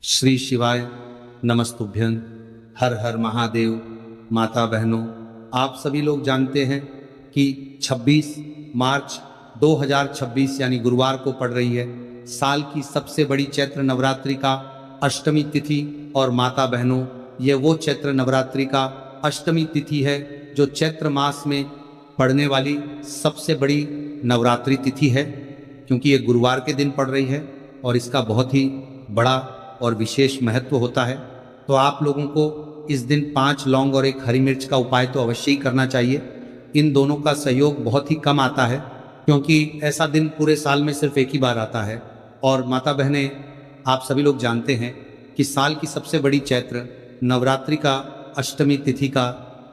श्री शिवाय नमस्तुभ्यं। हर हर महादेव। माता बहनों, आप सभी लोग जानते हैं कि 26 मार्च 2026 यानी गुरुवार को पड़ रही है साल की सबसे बड़ी चैत्र नवरात्रि का अष्टमी तिथि। और माता बहनों, ये वो चैत्र नवरात्रि का अष्टमी तिथि है जो चैत्र मास में पड़ने वाली सबसे बड़ी नवरात्रि तिथि है, क्योंकि ये गुरुवार के दिन पड़ रही है और इसका बहुत ही बड़ा और विशेष महत्व होता है। तो आप लोगों को इस दिन 5 लौंग और 1 हरी मिर्च का उपाय तो अवश्य ही करना चाहिए। इन दोनों का सहयोग बहुत ही कम आता है, क्योंकि ऐसा दिन पूरे साल में सिर्फ एक ही बार आता है। और माता बहनें, आप सभी लोग जानते हैं कि साल की सबसे बड़ी चैत्र नवरात्रि का अष्टमी तिथि का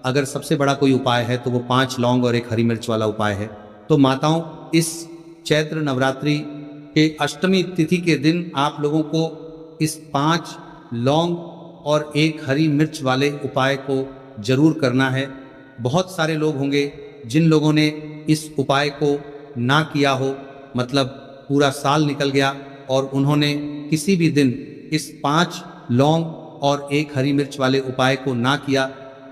अगर सबसे बड़ा कोई उपाय है तो वो 5 लौंग और 1 हरी मिर्च वाला उपाय है। तो माताओं, इस चैत्र नवरात्रि के अष्टमी तिथि के दिन आप लोगों को इस 5 लौंग और 1 हरी मिर्च वाले उपाय को जरूर करना है। बहुत सारे लोग होंगे जिन लोगों ने इस उपाय को ना किया हो, मतलब पूरा साल निकल गया और उन्होंने किसी भी दिन इस 5 लौंग और 1 हरी मिर्च वाले उपाय को ना किया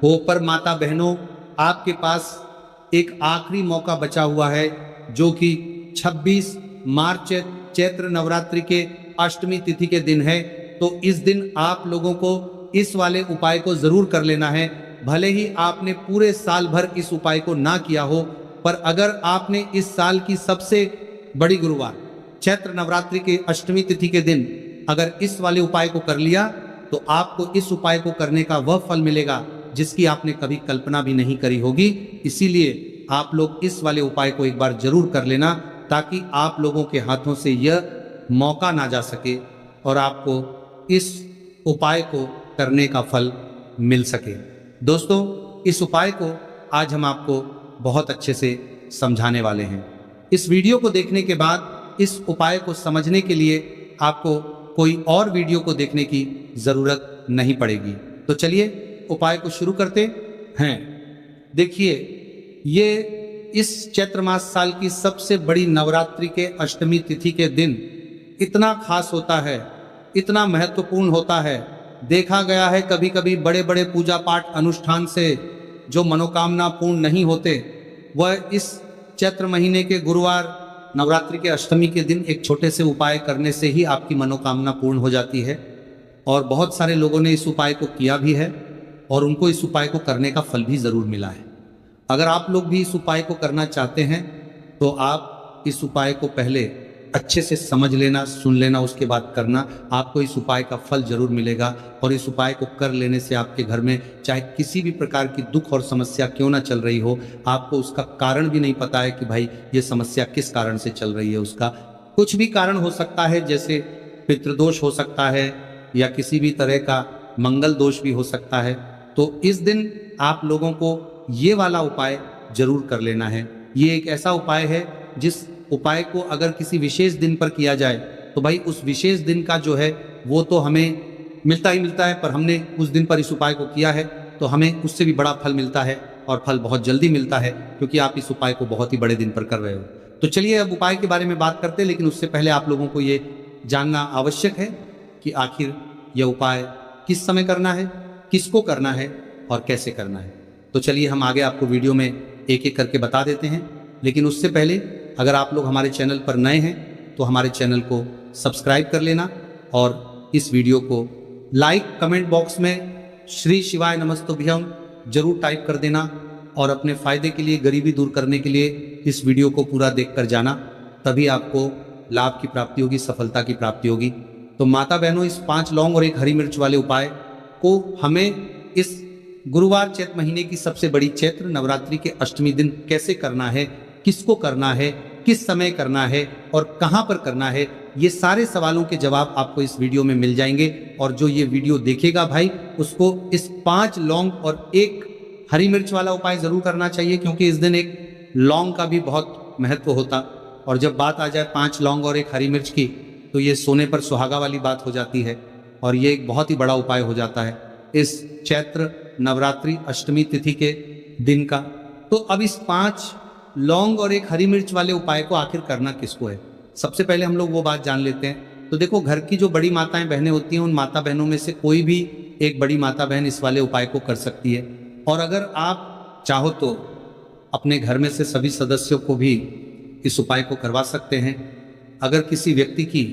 हो। पर माता बहनों, आपके पास एक आखिरी मौका बचा हुआ है, जो कि 26 मार्च चैत्र नवरात्रि के अष्टमी तिथि के दिन है। तो इस दिन आप लोगों को इस वाले उपाय को जरूर कर लेना है। भले ही आपने पूरे साल भर इस उपाय को ना किया हो, पर अगर आपने इस साल की सबसे बड़ी गुरुवार चैत्र नवरात्रि के अष्टमी तिथि के दिन अगर इस वाले उपाय को कर लिया, तो आपको इस उपाय को करने का वह फल मिलेगा जिसकी आपने कभी कल्पना भी नहीं करी होगी। इसीलिए आप लोग इस वाले उपाय को एक बार जरूर कर लेना, ताकि आप लोगों के हाथों से यह मौका ना जा सके और आपको इस उपाय को करने का फल मिल सके। दोस्तों, इस उपाय को आज हम आपको बहुत अच्छे से समझाने वाले हैं। इस वीडियो को देखने के बाद इस उपाय को समझने के लिए आपको कोई और वीडियो को देखने की जरूरत नहीं पड़ेगी। तो चलिए उपाय को शुरू करते हैं। देखिए, ये इस चैत्र मास साल की सबसे बड़ी नवरात्रि के अष्टमी तिथि के दिन इतना खास होता है, इतना महत्वपूर्ण होता है। देखा गया है कभी कभी बड़े बड़े पूजा पाठ अनुष्ठान से जो मनोकामना पूर्ण नहीं होते, वह इस चैत्र महीने के गुरुवार नवरात्रि के अष्टमी के दिन एक छोटे से उपाय करने से ही आपकी मनोकामना पूर्ण हो जाती है। और बहुत सारे लोगों ने इस उपाय को किया भी है और उनको इस उपाय को करने का फल भी ज़रूर मिला है। अगर आप लोग भी इस उपाय को करना चाहते हैं तो आप इस उपाय को पहले अच्छे से समझ लेना, सुन लेना, उसके बाद करना। आपको इस उपाय का फल जरूर मिलेगा। और इस उपाय को कर लेने से आपके घर में चाहे किसी भी प्रकार की दुख और समस्या क्यों ना चल रही हो, आपको उसका कारण भी नहीं पता है कि भाई ये समस्या किस कारण से चल रही है। उसका कुछ भी कारण हो सकता है, जैसे पितृदोष हो सकता है या किसी भी तरह का मंगल दोष भी हो सकता है। तो इस दिन आप लोगों को ये वाला उपाय जरूर कर लेना है। ये एक ऐसा उपाय है जिस उपाय को अगर किसी विशेष दिन पर किया जाए तो भाई उस विशेष दिन का जो है वो तो हमें मिलता ही मिलता है, पर हमने उस दिन पर इस उपाय को किया है तो हमें उससे भी बड़ा फल मिलता है, और फल बहुत जल्दी मिलता है, क्योंकि आप इस उपाय को बहुत ही बड़े दिन पर कर रहे हो। तो चलिए अब उपाय के बारे में बात करते हैं, लेकिन उससे पहले आप लोगों को ये जानना आवश्यक है कि आखिर यह उपाय किस समय करना है, किसको करना है और कैसे करना है। तो चलिए हम आगे आपको वीडियो में एक एक करके बता देते हैं। लेकिन उससे पहले अगर आप लोग हमारे चैनल पर नए हैं तो हमारे चैनल को सब्सक्राइब कर लेना और इस वीडियो को लाइक, कमेंट बॉक्स में श्री शिवाय नमस्तुभ्यं जरूर टाइप कर देना, और अपने फायदे के लिए, गरीबी दूर करने के लिए इस वीडियो को पूरा देख कर जाना, तभी आपको लाभ की प्राप्ति होगी, सफलता की प्राप्ति होगी। तो माता बहनों, इस 5 लौंग और 1 हरी मिर्च वाले उपाय को हमें इस गुरुवार चैत्र महीने की सबसे बड़ी चैत्र नवरात्रि के अष्टमी दिन कैसे करना है, किसको करना है, किस समय करना है और कहां पर करना है, ये सारे सवालों के जवाब आपको इस वीडियो में मिल जाएंगे। और जो ये वीडियो देखेगा भाई, उसको इस 5 लौंग और 1 हरी मिर्च वाला उपाय जरूर करना चाहिए, क्योंकि इस दिन एक लौंग का भी बहुत महत्व होता। और जब बात आ जाए 5 लौंग और 1 हरी मिर्च की, तो ये सोने पर सुहागा वाली बात हो जाती है और ये एक बहुत ही बड़ा उपाय हो जाता है इस चैत्र नवरात्रि अष्टमी तिथि के दिन का। तो अब इस 5 लौंग और 1 हरी मिर्च वाले उपाय को आखिर करना किसको है, सबसे पहले हम लोग वो बात जान लेते हैं तो देखो, घर की जो बड़ी माताएं बहनें होती हैं, उन माता बहनों में से कोई भी एक बड़ी माता बहन इस वाले उपाय को कर सकती है। और अगर आप चाहो तो अपने घर में से सभी सदस्यों को भी इस उपाय को करवा सकते हैं। अगर किसी व्यक्ति की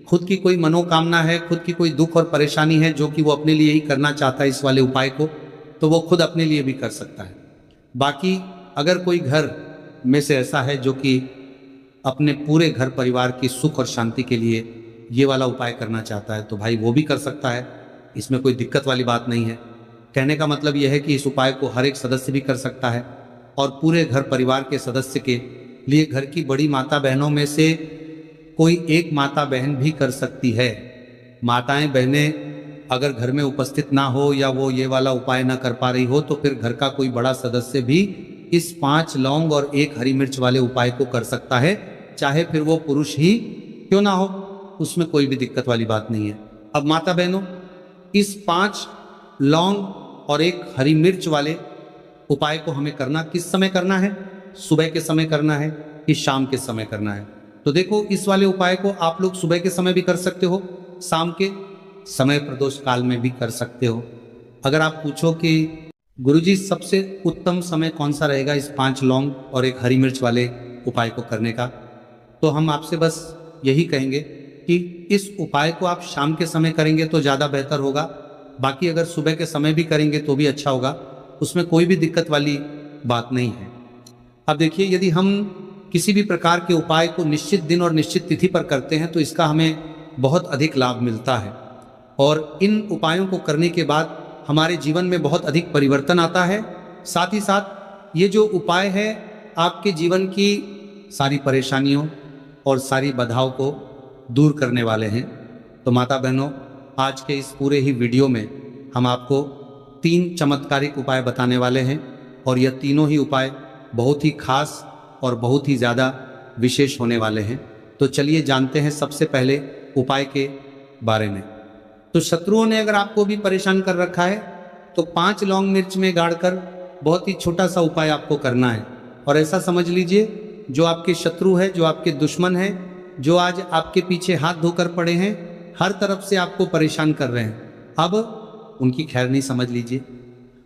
खुद की कोई मनोकामना है, खुद की कोई दुख और परेशानी है जो कि वो अपने लिए ही करना चाहता है इस वाले उपाय को, तो वो खुद अपने लिए भी कर सकता है। बाकी अगर कोई घर में से ऐसा है जो कि अपने पूरे घर परिवार की सुख और शांति के लिए ये वाला उपाय करना चाहता है, तो भाई वो भी कर सकता है। इसमें कोई दिक्कत वाली बात नहीं है। कहने का मतलब यह है कि इस उपाय को हर एक सदस्य भी कर सकता है और पूरे घर परिवार के सदस्य के लिए घर की बड़ी माता बहनों में से कोई एक माता बहन भी कर सकती है। माताएं बहनें अगर घर में उपस्थित ना हो या वो ये वाला उपाय ना कर पा रही हो, तो फिर घर का कोई बड़ा सदस्य भी इस 5 लौंग और 1 हरी मिर्च वाले उपाय को कर सकता है, चाहे फिर वो पुरुष ही क्यों ना हो, उसमें कोई भी दिक्कत वाली बात नहीं है। अब माता बहनों, इस 5 लौंग और 1 हरी मिर्च वाले उपाय को हमें करना किस समय करना है? सुबह के समय करना है कि शाम के समय करना है? तो देखो, इस वाले उपाय को आप लोग सुबह के समय भी कर सकते हो, शाम के समय प्रदोष काल में भी कर सकते हो। अगर आप पूछो कि गुरुजी सबसे उत्तम समय कौन सा रहेगा इस 5 लौंग और 1 हरी मिर्च वाले उपाय को करने का, तो हम आपसे बस यही कहेंगे कि इस उपाय को आप शाम के समय करेंगे तो ज़्यादा बेहतर होगा। बाकी अगर सुबह के समय भी करेंगे तो भी अच्छा होगा, उसमें कोई भी दिक्कत वाली बात नहीं है। अब देखिए, यदि हम किसी भी प्रकार के उपाय को निश्चित दिन और निश्चित तिथि पर करते हैं तो इसका हमें बहुत अधिक लाभ मिलता है और इन उपायों को करने के बाद हमारे जीवन में बहुत अधिक परिवर्तन आता है। साथ ही साथ ये जो उपाय है आपके जीवन की सारी परेशानियों और सारी बाधाओं को दूर करने वाले हैं। तो माता बहनों, आज के इस पूरे ही वीडियो में हम आपको 3 चमत्कारिक उपाय बताने वाले हैं और यह तीनों ही उपाय बहुत ही खास और बहुत ही ज़्यादा विशेष होने वाले हैं। तो चलिए जानते हैं सबसे पहले उपाय के बारे में। तो शत्रुओं ने अगर आपको भी परेशान कर रखा है तो 5 लौंग मिर्च में गाड़कर बहुत ही छोटा सा उपाय आपको करना है। और ऐसा समझ लीजिए, जो आपके शत्रु है, जो आपके दुश्मन है, जो आज आपके पीछे हाथ धोकर पड़े हैं, हर तरफ से आपको परेशान कर रहे हैं, अब उनकी खैर नहीं समझ लीजिए।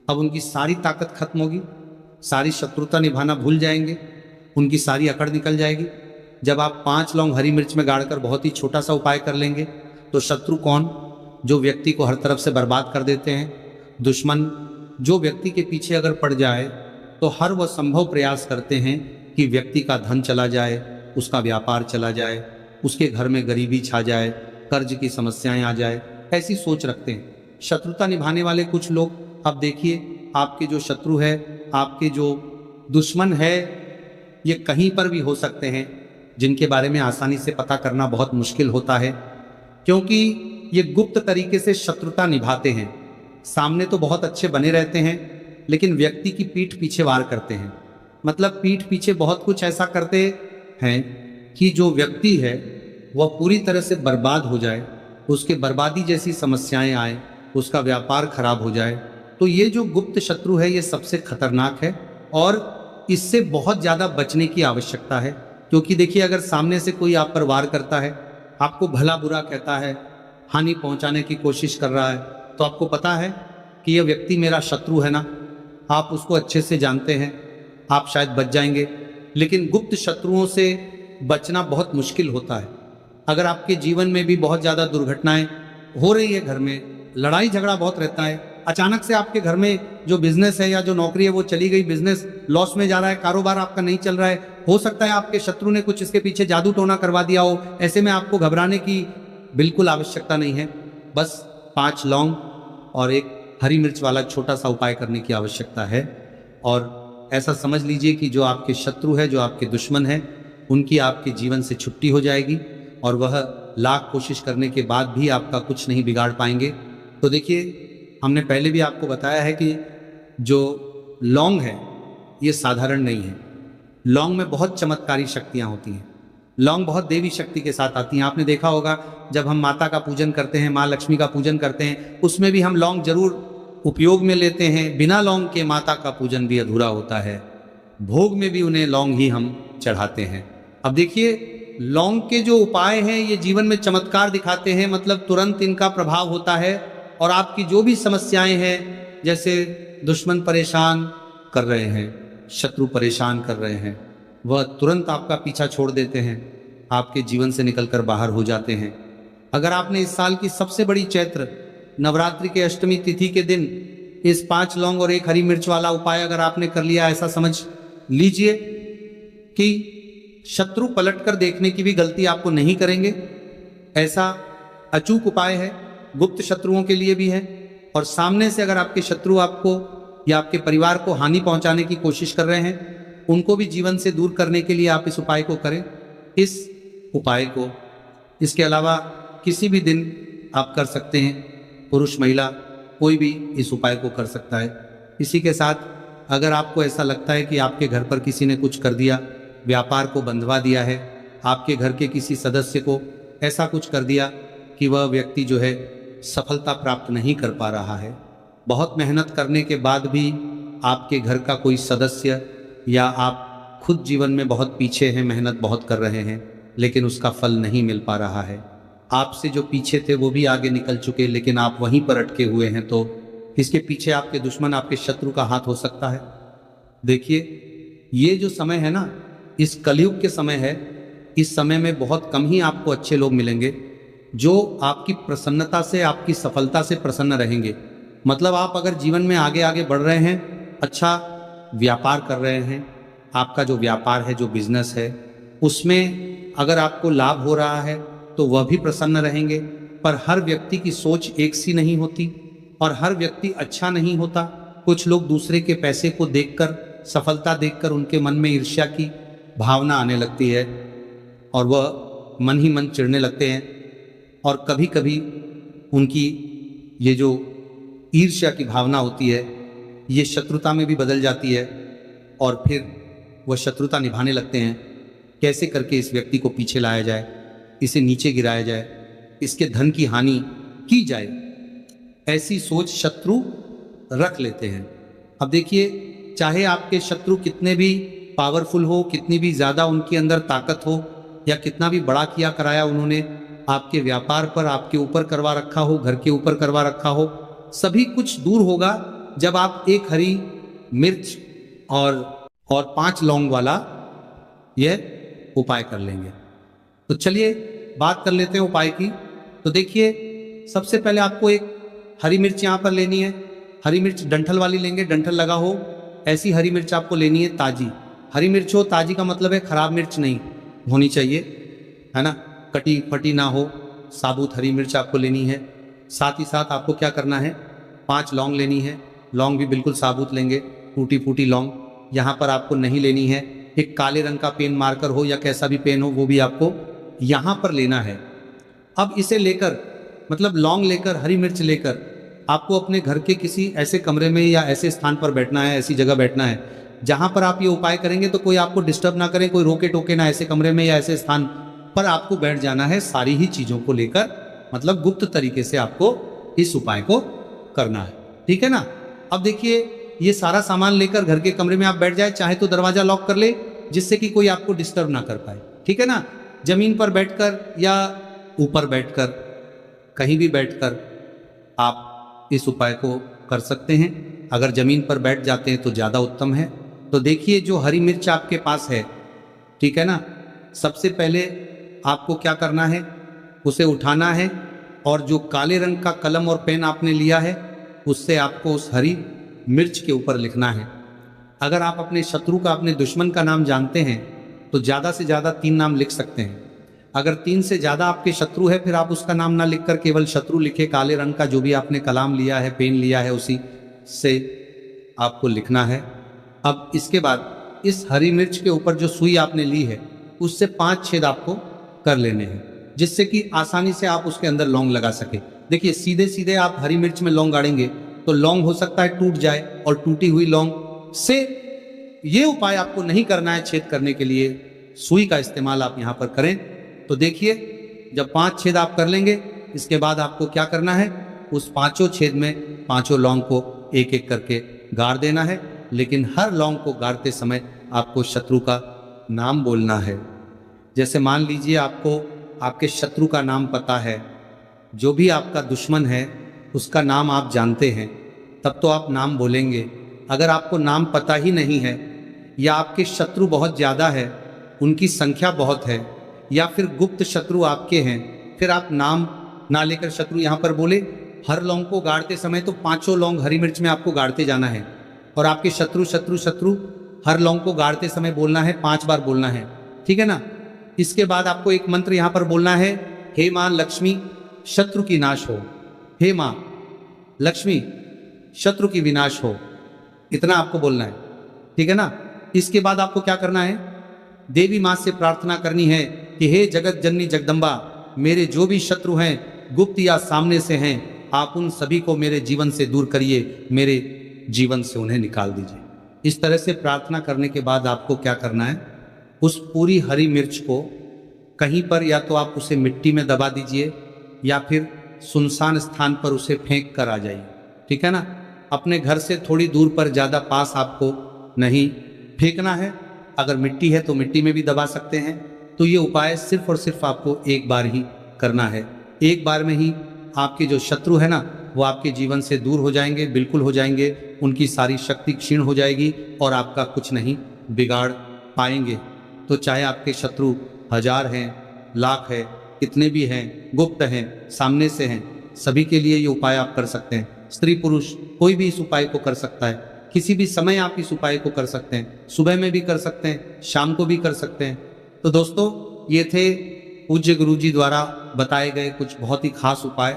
अब उनकी सारी ताकत खत्म होगी, सारी शत्रुता निभाना भूल जाएंगे, उनकी सारी अकड़ निकल जाएगी। जब आप 5 लौंग हरी मिर्च में गाड़कर बहुत ही छोटा सा उपाय कर लेंगे तो शत्रु कौन? जो व्यक्ति को हर तरफ से बर्बाद कर देते हैं, दुश्मन जो व्यक्ति के पीछे अगर पड़ जाए तो हर वह संभव प्रयास करते हैं कि व्यक्ति का धन चला जाए, उसका व्यापार चला जाए, उसके घर में गरीबी छा जाए, कर्ज की समस्याएं आ जाए, ऐसी सोच रखते हैं शत्रुता निभाने वाले कुछ लोग। अब देखिए, आपके जो शत्रु है, आपके जो दुश्मन है, ये कहीं पर भी हो सकते हैं, जिनके बारे में आसानी से पता करना बहुत मुश्किल होता है, क्योंकि ये गुप्त तरीके से शत्रुता निभाते हैं। सामने तो बहुत अच्छे बने रहते हैं, लेकिन व्यक्ति की पीठ पीछे वार करते हैं। मतलब पीठ पीछे बहुत कुछ ऐसा करते हैं कि जो व्यक्ति है वह पूरी तरह से बर्बाद हो जाए, उसके बर्बादी जैसी समस्याएं आए, उसका व्यापार खराब हो जाए। तो ये जो गुप्त शत्रु है, ये सबसे खतरनाक है और इससे बहुत ज़्यादा बचने की आवश्यकता है। क्योंकि देखिए, अगर सामने से कोई आप पर वार करता है, आपको भला बुरा कहता है, हानि पहुंचाने की कोशिश कर रहा है, तो आपको पता है कि यह व्यक्ति मेरा शत्रु है ना, आप उसको अच्छे से जानते हैं, आप शायद बच जाएंगे। लेकिन गुप्त शत्रुओं से बचना बहुत मुश्किल होता है। अगर आपके जीवन में भी बहुत ज़्यादा दुर्घटनाएं हो रही है, घर में लड़ाई झगड़ा बहुत रहता है, अचानक से आपके घर में जो बिजनेस है या जो नौकरी है वो चली गई, बिजनेस लॉस में जा रहा है, कारोबार आपका नहीं चल रहा है, हो सकता है आपके शत्रु ने कुछ इसके पीछे जादू टोना करवा दिया हो। ऐसे में आपको घबराने की बिल्कुल आवश्यकता नहीं है। बस 5 लौंग और 1 हरी मिर्च वाला छोटा सा उपाय करने की आवश्यकता है। और ऐसा समझ लीजिए कि जो आपके शत्रु है, जो आपके दुश्मन है, उनकी आपके जीवन से छुट्टी हो जाएगी और वह लाख कोशिश करने के बाद भी आपका कुछ नहीं बिगाड़ पाएंगे। तो देखिए, हमने पहले भी आपको बताया है कि जो लौंग है ये साधारण नहीं है। लौंग में बहुत चमत्कारी शक्तियाँ होती हैं। लौंग बहुत देवी शक्ति के साथ आती हैं। आपने देखा होगा, जब हम माता का पूजन करते हैं, माँ लक्ष्मी का पूजन करते हैं, उसमें भी हम लौंग जरूर उपयोग में लेते हैं। बिना लौंग के माता का पूजन भी अधूरा होता है। भोग में भी उन्हें लौंग ही हम चढ़ाते हैं। अब देखिए, लौंग के जो उपाय हैं ये जीवन में चमत्कार दिखाते हैं, मतलब तुरंत इनका प्रभाव होता है और आपकी जो भी समस्याएं हैं, जैसे दुश्मन परेशान कर रहे हैं, शत्रु परेशान कर रहे हैं, वह तुरंत आपका पीछा छोड़ देते हैं, आपके जीवन से निकलकर बाहर हो जाते हैं। अगर आपने इस साल की सबसे बड़ी चैत्र नवरात्रि के अष्टमी तिथि के दिन इस 5 लौंग और 1 हरी मिर्च वाला उपाय अगर आपने कर लिया, ऐसा समझ लीजिए कि शत्रु पलटकर देखने की भी गलती आपको नहीं करेंगे। ऐसा अचूक उपाय है, गुप्त शत्रुओं के लिए भी है, और सामने से अगर आपके शत्रु आपको या आपके परिवार को हानि पहुंचाने की कोशिश कर रहे हैं, उनको भी जीवन से दूर करने के लिए आप इस उपाय को करें। इस उपाय को इसके अलावा किसी भी दिन आप कर सकते हैं, पुरुष महिला कोई भी इस उपाय को कर सकता है। इसी के साथ अगर आपको ऐसा लगता है कि आपके घर पर किसी ने कुछ कर दिया, व्यापार को बंधवा दिया है, आपके घर के किसी सदस्य को ऐसा कुछ कर दिया कि वह व्यक्ति जो है सफलता प्राप्त नहीं कर पा रहा है, बहुत मेहनत करने के बाद भी आपके घर का कोई सदस्य या आप खुद जीवन में बहुत पीछे हैं, मेहनत बहुत कर रहे हैं, लेकिन उसका फल नहीं मिल पा रहा है, आपसे जो पीछे थे वो भी आगे निकल चुके लेकिन आप वहीं पर अटके हुए हैं, तो इसके पीछे आपके दुश्मन, आपके शत्रु का हाथ हो सकता है। देखिए, ये जो समय है ना, इस कलयुग के समय है, इस समय में बहुत कम ही आपको अच्छे लोग मिलेंगे जो आपकी प्रसन्नता से, आपकी सफलता से प्रसन्न रहेंगे। मतलब आप अगर जीवन में आगे आगे बढ़ रहे हैं, अच्छा व्यापार कर रहे हैं, आपका जो व्यापार है, जो बिजनेस है, उसमें अगर आपको लाभ हो रहा है तो वह भी प्रसन्न रहेंगे। पर हर व्यक्ति की सोच एक सी नहीं होती और हर व्यक्ति अच्छा नहीं होता। कुछ लोग दूसरे के पैसे को देखकर, सफलता देखकर उनके मन में ईर्ष्या की भावना आने लगती है और वह मन ही मन चिढ़ने लगते हैं, और कभी कभी उनकी ये जो ईर्ष्या की भावना होती है ये शत्रुता में भी बदल जाती है और फिर वह शत्रुता निभाने लगते हैं। कैसे करके इस व्यक्ति को पीछे लाया जाए, इसे नीचे गिराया जाए, इसके धन की हानि की जाए, ऐसी सोच शत्रु रख लेते हैं। अब देखिए, चाहे आपके शत्रु कितने भी पावरफुल हो, कितनी भी ज़्यादा उनके अंदर ताकत हो, या कितना भी बड़ा किया कराया उन्होंने आपके व्यापार पर, आपके ऊपर करवा रखा हो, घर के ऊपर करवा रखा हो, सभी कुछ दूर होगा जब आप 1 हरी मिर्च और 5 लौंग वाला यह उपाय कर लेंगे। तो चलिए बात कर लेते हैं उपाय की। तो देखिए, सबसे पहले आपको एक हरी मिर्च यहाँ पर लेनी है। हरी मिर्च डंठल वाली लेंगे, डंठल लगा हो ऐसी हरी मिर्च आपको लेनी है, ताजी हरी मिर्च हो। ताजी का मतलब है खराब मिर्च नहीं होनी चाहिए, है ना, कटी फटी ना हो, साबुत हरी मिर्च आपको लेनी है। साथ ही साथ आपको क्या करना है, 5 लौंग लेनी है। लौंग भी बिल्कुल साबुत लेंगे, टूटी फूटी लौंग यहाँ पर आपको नहीं लेनी है। एक काले रंग का पेन मार्कर हो या कैसा भी पेन हो, वो भी आपको यहाँ पर लेना है। अब इसे लेकर, मतलब लौंग लेकर, हरी मिर्च लेकर, आपको अपने घर के किसी ऐसे कमरे में या ऐसे स्थान पर बैठना है, ऐसी जगह बैठना है जहाँ पर आप ये उपाय करेंगे तो कोई आपको डिस्टर्ब ना करे, कोई रोके टोके ना, ऐसे कमरे में या ऐसे स्थान पर आपको बैठ जाना है सारी ही चीज़ों को लेकर, मतलब गुप्त तरीके से आपको इस उपाय को करना है, ठीक है ना। अब देखिए, ये सारा सामान लेकर घर के कमरे में आप बैठ जाए, चाहे तो दरवाजा लॉक कर ले जिससे कि कोई आपको डिस्टर्ब ना कर पाए, ठीक है ना। जमीन पर बैठकर या ऊपर बैठकर, कहीं भी बैठकर आप इस उपाय को कर सकते हैं। अगर जमीन पर बैठ जाते हैं तो ज़्यादा उत्तम है। तो देखिए, जो हरी मिर्च आपके पास है, ठीक है ना, सबसे पहले आपको क्या करना है, उसे उठाना है और जो काले रंग का कलम और पेन आपने लिया है उससे आपको उस हरी मिर्च के ऊपर लिखना है। अगर आप अपने शत्रु का, अपने दुश्मन का नाम जानते हैं तो ज़्यादा से ज़्यादा 3 नाम लिख सकते हैं। अगर 3 से ज़्यादा आपके शत्रु है, फिर आप उसका नाम ना लिखकर केवल शत्रु लिखे, काले रंग का जो भी आपने कलाम लिया है, पेन लिया है, उसी से आपको लिखना है। अब इसके बाद इस हरी मिर्च के ऊपर जो सुई आपने ली है उससे 5 छेद आपको कर लेने हैं, जिससे कि आसानी से आप उसके अंदर लौंग लगा सके। देखिए, सीधे सीधे आप हरी मिर्च में लौंग गाड़ेंगे तो लौंग हो सकता है टूट जाए, और टूटी हुई लौंग से ये उपाय आपको नहीं करना है। छेद करने के लिए सुई का इस्तेमाल आप यहाँ पर करें। तो देखिए, जब 5 छेद आप कर लेंगे, इसके बाद आपको क्या करना है, उस 5 छेद में 5 लौंग को एक एक करके गाड़ देना है। लेकिन हर लौंग को गाड़ते समय आपको शत्रु का नाम बोलना है। जैसे मान लीजिए आपको आपके शत्रु का नाम पता है, जो भी आपका दुश्मन है उसका नाम आप जानते हैं, तब तो आप नाम बोलेंगे। अगर आपको नाम पता ही नहीं है, या आपके शत्रु बहुत ज़्यादा है, उनकी संख्या बहुत है, या फिर गुप्त शत्रु आपके हैं, फिर आप नाम ना लेकर शत्रु यहाँ पर बोले। हर लौंग को गाड़ते समय तो 5 लौंग हरी मिर्च में आपको गाड़ते जाना है, और आपके शत्रु शत्रु शत्रु हर लौंग को गाड़ते समय बोलना है, 5 बार बोलना है, ठीक है ना। इसके बाद आपको एक मंत्र यहाँ पर बोलना है, हे मां लक्ष्मी शत्रु की नाश हो, हे मां लक्ष्मी शत्रु की विनाश हो, इतना आपको बोलना है, ठीक है ना। इसके बाद आपको क्या करना है, देवी मां से प्रार्थना करनी है कि हे जगत जननी जगदम्बा, मेरे जो भी शत्रु हैं, गुप्त या सामने से हैं, आप उन सभी को मेरे जीवन से दूर करिए, मेरे जीवन से उन्हें निकाल दीजिए। इस तरह से प्रार्थना करने के बाद आपको क्या करना है, उस पूरी हरी मिर्च को कहीं पर या तो आप उसे मिट्टी में दबा दीजिए, या फिर सुनसान स्थान पर उसे फेंक कर आ जाइए, ठीक है ना। अपने घर से थोड़ी दूर पर, ज़्यादा पास आपको नहीं फेंकना है। अगर मिट्टी है तो मिट्टी में भी दबा सकते हैं। तो ये उपाय सिर्फ और सिर्फ आपको एक बार ही करना है। एक बार में ही आपके जो शत्रु है ना, वो आपके जीवन से दूर हो जाएंगे, बिल्कुल हो जाएंगे, उनकी सारी शक्ति क्षीण हो जाएगी और आपका कुछ नहीं बिगाड़ पाएंगे। तो चाहे आपके शत्रु 1000 हैं, लाख है, कितने भी हैं, गुप्त हैं, सामने से हैं, सभी के लिए ये उपाय आप कर सकते हैं। स्त्री पुरुष कोई भी इस उपाय को कर सकता है, किसी भी समय आप इस उपाय को कर सकते हैं। सुबह में भी कर सकते हैं, शाम को भी कर सकते हैं। तो दोस्तों, ये थे पूज्य गुरुजी द्वारा बताए गए कुछ बहुत ही खास उपाय।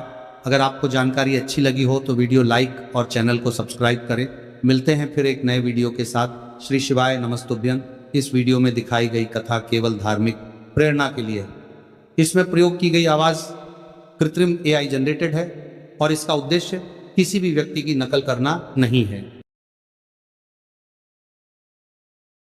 अगर आपको जानकारी अच्छी लगी हो तो वीडियो लाइक और चैनल को सब्सक्राइब करें। मिलते हैं फिर एक नए वीडियो के साथ। श्री शिवाय नमस्तुभ्यं। इस वीडियो में दिखाई गई कथा केवल धार्मिक प्रेरणा के लिए। इसमें प्रयोग की गई आवाज़ कृत्रिम AI जनरेटेड है और इसका उद्देश्य किसी भी व्यक्ति की नकल करना नहीं है।